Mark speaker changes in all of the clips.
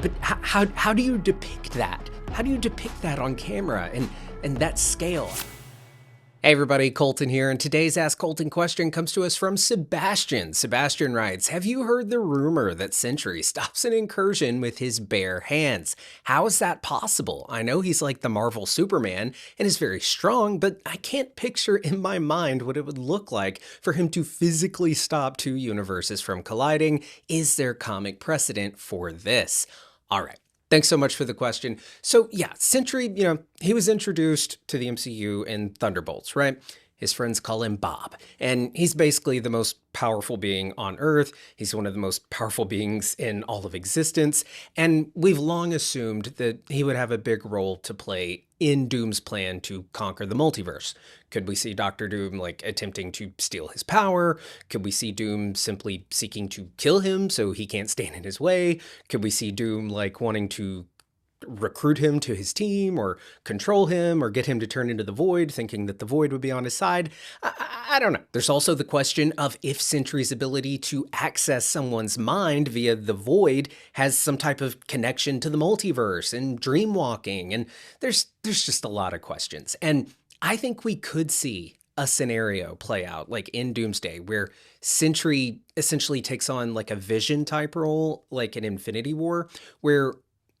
Speaker 1: But how do you depict that? How do you depict that on camera and that scale? Hey everybody, Colton here, and today's Ask Colton question comes to us from Sebastian. Sebastian writes, have you heard the rumor that Sentry stops an incursion with his bare hands? How is that possible? I know he's like the Marvel Superman and is very strong, but I can't picture in my mind what it would look like for him to physically stop two universes from colliding. Is there comic precedent for this? All right. Thanks so much for the question. So yeah, Sentry, he was introduced to the MCU in Thunderbolts, right? His friends call him Bob, and he's basically the most powerful being on Earth. He's one of the most powerful beings in all of existence, and we've long assumed that he would have a big role to play in Doom's plan to conquer the multiverse. Could we see Dr. Doom attempting to steal his power? Could we see Doom simply seeking to kill him so he can't stand in his way? Could we see Doom wanting to recruit him to his team or control him or get him to turn into the Void, thinking that the Void would be on his side? I don't know. There's also the question of if Sentry's ability to access someone's mind via the Void has some type of connection to the multiverse and dream walking. And there's just a lot of questions. And I think we could see a scenario play out like in Doomsday where Sentry essentially takes on a Vision type role, like in Infinity War, where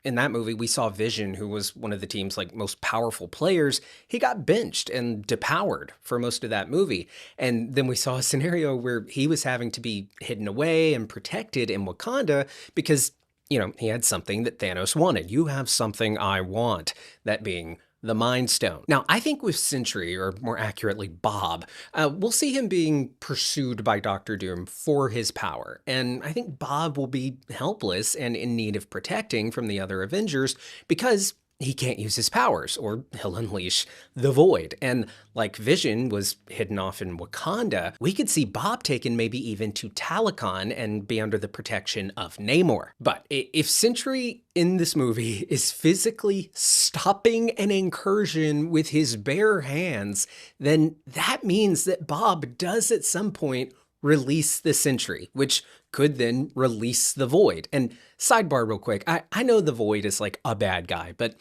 Speaker 1: in that movie, we saw Vision, who was one of the team's most powerful players. He got benched and depowered for most of that movie. And then we saw a scenario where he was having to be hidden away and protected in Wakanda because, he had something that Thanos wanted. You have something I want, that being the Mind Stone. Now, I think with Sentry, or more accurately, Bob, we'll see him being pursued by Dr. Doom for his power. And I think Bob will be helpless and in need of protecting from the other Avengers because he can't use his powers or he'll unleash the Void. And like Vision was hidden off in Wakanda, we could see Bob taken maybe even to Talokan and be under the protection of Namor. But if Sentry in this movie is physically stopping an incursion with his bare hands, then that means that Bob does at some point release the Sentry, which could then release the Void. And sidebar real quick, I know the Void is a bad guy, but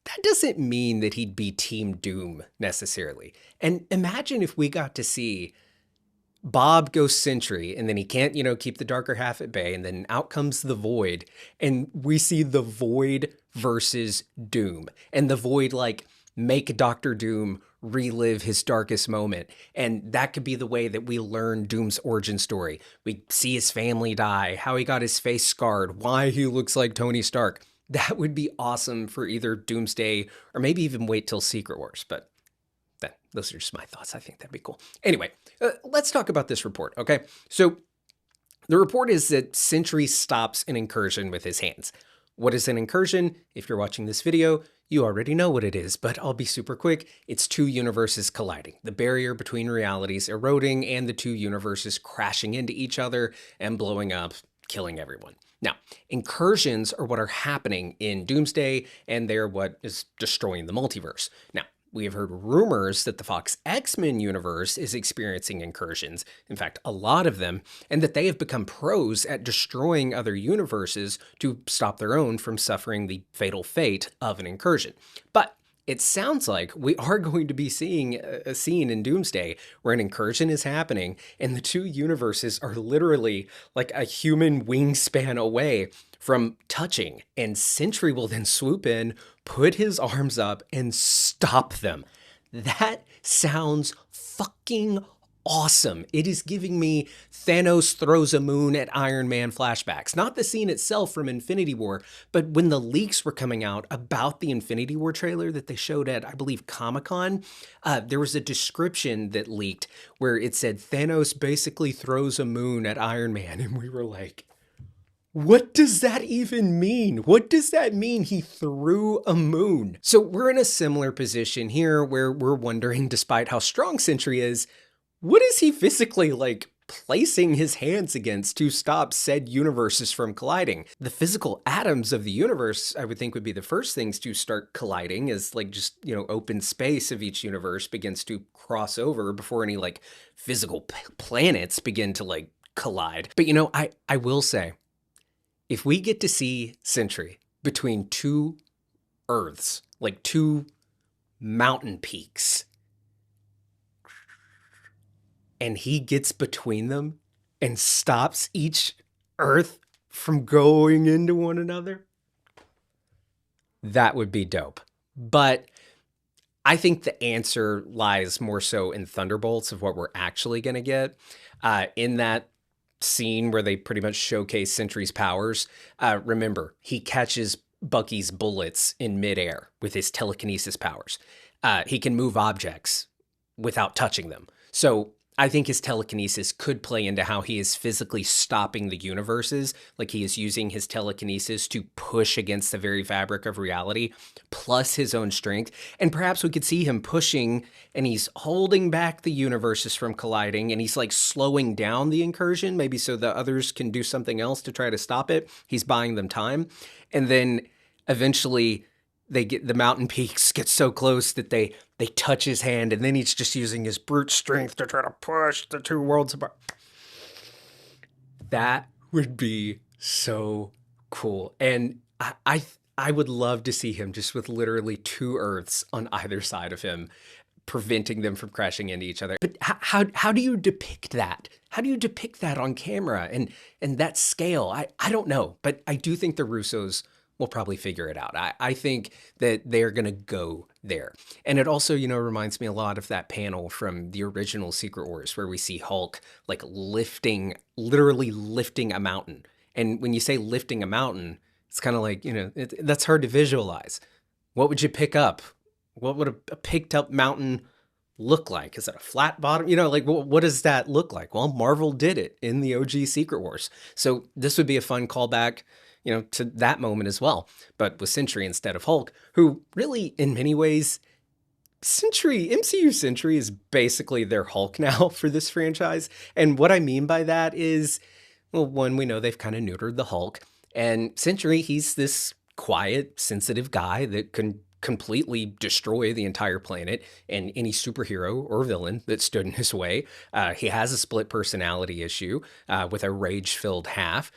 Speaker 1: that doesn't mean that he'd be Team Doom necessarily. And imagine if we got to see Bob go Sentry and then he can't, keep the darker half at bay, and then out comes the Void and we see the Void versus Doom, and the Void make Dr. Doom relive his darkest moment. And that could be the way that we learn Doom's origin story. We see his family die, how he got his face scarred, why he looks like Tony Stark. That would be awesome for either Doomsday or maybe even wait till Secret Wars. But those are just my thoughts. I think that'd be cool. Anyway, let's talk about this report, okay? So the report is that Sentry stops an incursion with his hands. What is an incursion? If you're watching this video, you already know what it is, but I'll be super quick. It's two universes colliding, the barrier between realities eroding, and the two universes crashing into each other and blowing up, killing everyone. Now, incursions are what are happening in Doomsday, and they're what is destroying the multiverse. Now, we have heard rumors that the Fox X-Men universe is experiencing incursions, in fact, a lot of them, and that they have become pros at destroying other universes to stop their own from suffering the fatal fate of an incursion. But it sounds like we are going to be seeing a scene in Doomsday where an incursion is happening and the two universes are literally like a human wingspan away from touching, and Sentry will then swoop in, put his arms up, and stop them. That sounds fucking awesome. It is giving me Thanos throws a moon at Iron Man flashbacks. Not the scene itself from Infinity War, but when the leaks were coming out about the Infinity War trailer that they showed at, I believe, Comic-Con, there was a description that leaked where it said Thanos basically throws a moon at Iron Man, and we were like, what does that even mean? What does that mean he threw a moon? So we're in a similar position here where we're wondering, despite how strong Sentry is, what is he physically placing his hands against to stop said universes from colliding? The physical atoms of the universe, I would think, would be the first things to start colliding as open space of each universe begins to cross over before any physical planets begin to collide. But I will say, if we get to see Sentry between two Earths, like two mountain peaks, and he gets between them and stops each Earth from going into one another, that would be dope. But I think the answer lies more so in Thunderbolts of what we're actually going to get. In that scene where they pretty much showcase Sentry's powers, remember, he catches Bucky's bullets in midair with his telekinesis powers. He can move objects without touching them. So I think his telekinesis could play into how he is physically stopping the universes, like he is using his telekinesis to push against the very fabric of reality, plus his own strength. And perhaps we could see him pushing and he's holding back the universes from colliding, and he's like slowing down the incursion, maybe so the others can do something else to try to stop it. He's buying them time. And then eventually they get, the mountain peaks get so close that they touch his hand, and then he's just using his brute strength to try to push the two worlds apart. That would be so cool. And I would love to see him just with literally two Earths on either side of him, preventing them from crashing into each other. But how do you depict that? How do you depict that on camera and that scale? I don't know, but I do think the Russos will probably figure it out. I think that they're going to go there. And it also, reminds me a lot of that panel from the original Secret Wars where we see Hulk like literally lifting a mountain. And when you say lifting a mountain, it's kind of like, that's hard to visualize. What would you pick up? What would a picked up mountain look like? Is it a flat bottom? What does that look like? Well, Marvel did it in the OG Secret Wars. So this would be a fun callback, to that moment as well, but with Sentry instead of Hulk, who really, in many ways, MCU Sentry is basically their Hulk now for this franchise. And what I mean by that is, well, one, we know they've kind of neutered the Hulk, and Sentry, he's this quiet, sensitive guy that can completely destroy the entire planet and any superhero or villain that stood in his way. He has a split personality issue with a rage-filled half.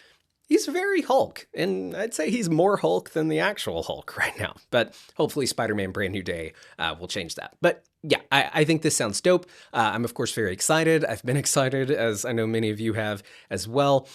Speaker 1: He's very Hulk, and I'd say he's more Hulk than the actual Hulk right now. But hopefully Spider-Man Brand New Day will change that. But yeah, I think this sounds dope. I'm, of course, very excited. I've been excited, as I know many of you have as well,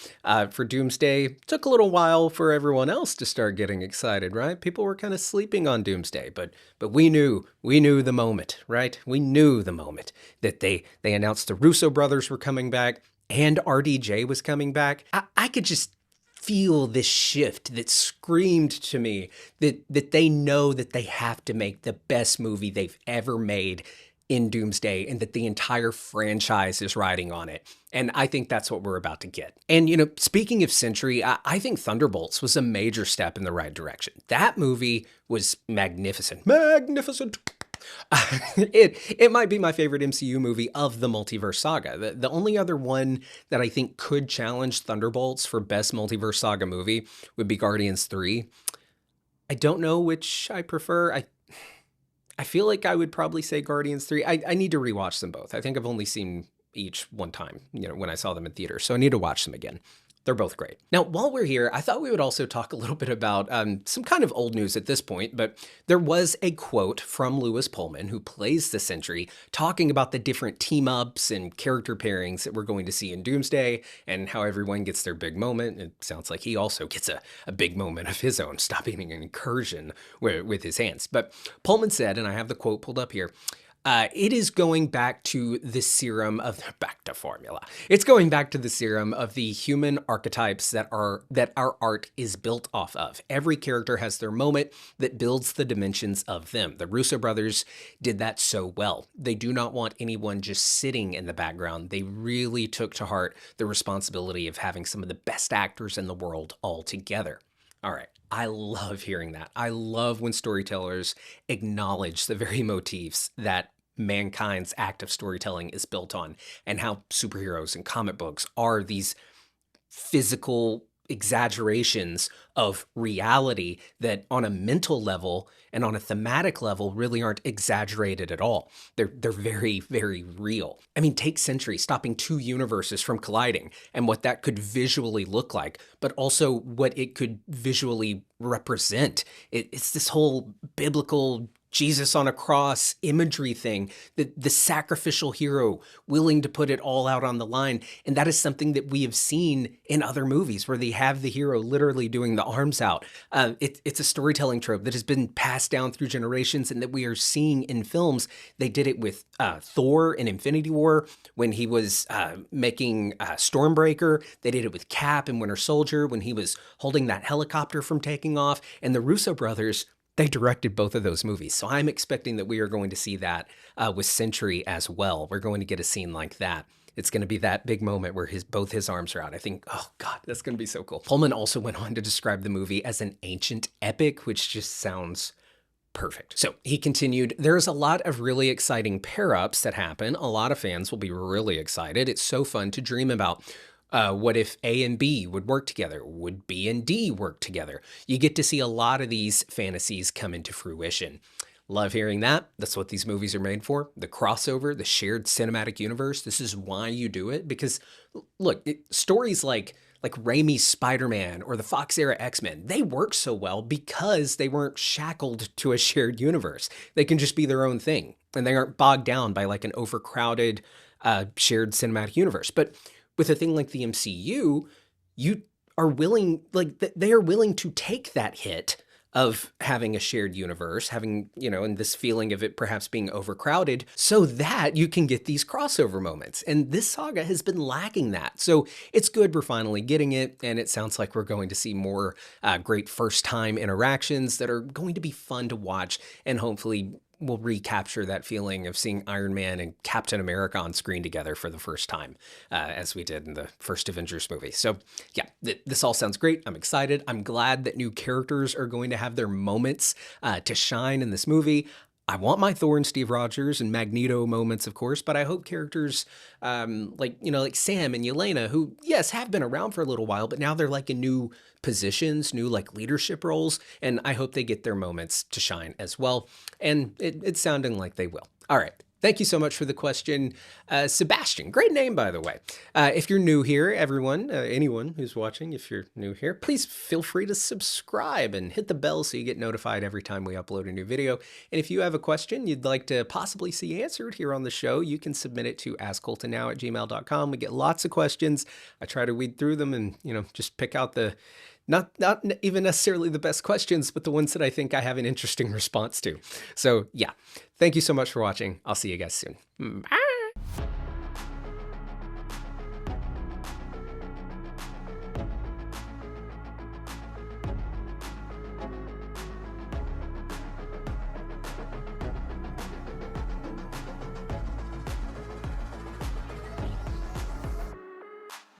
Speaker 1: for Doomsday. It took a little while for everyone else to start getting excited, right? People were kind of sleeping on Doomsday, but we knew the moment, right? We knew the moment that they announced the Russo brothers were coming back and RDJ was coming back. I could just feel this shift that screamed to me that they know that they have to make the best movie they've ever made in Doomsday, and that the entire franchise is riding on it. And I think that's what we're about to get. And, speaking of Sentry, I think Thunderbolts was a major step in the right direction. That movie was magnificent. Magnificent. It might be my favorite MCU movie of the multiverse saga. The only other one that I think could challenge Thunderbolts for best multiverse saga movie would be Guardians 3. I don't know which I prefer. I feel like I would probably say Guardians 3. I need to rewatch them both. I think I've only seen each one time, when I saw them in theaters. So I need to watch them again. They're both great. Now, while we're here, I thought we would also talk a little bit about some kind of old news at this point, but there was a quote from Lewis Pullman, who plays the Sentry, talking about the different team-ups and character pairings that we're going to see in Doomsday and how everyone gets their big moment. It sounds like he also gets a big moment of his own, stopping an incursion with his hands. But Pullman said, and I have the quote pulled up here, it is going back to the serum of back to formula. It's going back to the serum of the human archetypes that our art is built off of. Every character has their moment that builds the dimensions of them. The Russo brothers did that so well. They do not want anyone just sitting in the background. They really took to heart the responsibility of having some of the best actors in the world all together. All right. I love hearing that. I love when storytellers acknowledge the very motifs that mankind's act of storytelling is built on, and how superheroes and comic books are these physical exaggerations of reality that on a mental level and on a thematic level really aren't exaggerated at all. They're very, very real. I mean, take Sentry stopping two universes from colliding and what that could visually look like, but also what it could visually represent. It's this whole biblical Jesus on a cross imagery thing, the sacrificial hero willing to put it all out on the line. And that is something that we have seen in other movies where they have the hero literally doing the arms out. It's a storytelling trope that has been passed down through generations and that we are seeing in films. They did it with Thor in Infinity War when he was making Stormbreaker. They did it with Cap in Winter Soldier when he was holding that helicopter from taking off. And the Russo brothers, they directed both of those movies. So I'm expecting that we are going to see that with Sentry as well. We're going to get a scene like that. It's going to be that big moment where both his arms are out. I think, oh God, that's going to be so cool. Pullman also went on to describe the movie as an ancient epic, which just sounds perfect. So he continued, there's a lot of really exciting pair-ups that happen. A lot of fans will be really excited. It's so fun to dream about. What if A and B would work together? Would B and D work together? You get to see a lot of these fantasies come into fruition. Love hearing that. That's what these movies are made for. The crossover, the shared cinematic universe. This is why you do it. Because look, stories like Raimi's Spider-Man or the Fox era X-Men, they work so well because they weren't shackled to a shared universe. They can just be their own thing and they aren't bogged down by like an overcrowded shared cinematic universe. But with a thing like the MCU, you are willing, like they are willing to take that hit of having a shared universe, having, and this feeling of it perhaps being overcrowded so that you can get these crossover moments. And this saga has been lacking that. So it's good we're finally getting it. And it sounds like we're going to see more great first time interactions that are going to be fun to watch and hopefully we'll recapture that feeling of seeing Iron Man and Captain America on screen together for the first time, as we did in the first Avengers movie. So yeah, this all sounds great. I'm excited. I'm glad that new characters are going to have their moments to shine in this movie. I want my Thor and Steve Rogers and Magneto moments, of course, but I hope characters like Sam and Yelena, who, yes, have been around for a little while, but now they're like in new positions, new like leadership roles, and I hope they get their moments to shine as well. And it's sounding like they will. All right. Thank you so much for the question, Sebastian. Great name, by the way. If you're new here, everyone, anyone who's watching, if you're new here, please feel free to subscribe and hit the bell so you get notified every time we upload a new video. And if you have a question you'd like to possibly see answered here on the show, you can submit it to AskColtonNow@gmail.com. We get lots of questions. I try to weed through them and, just pick out the not even necessarily the best questions, but the ones that I think I have an interesting response to. So yeah, thank you so much for watching. I'll see you guys soon. Bye.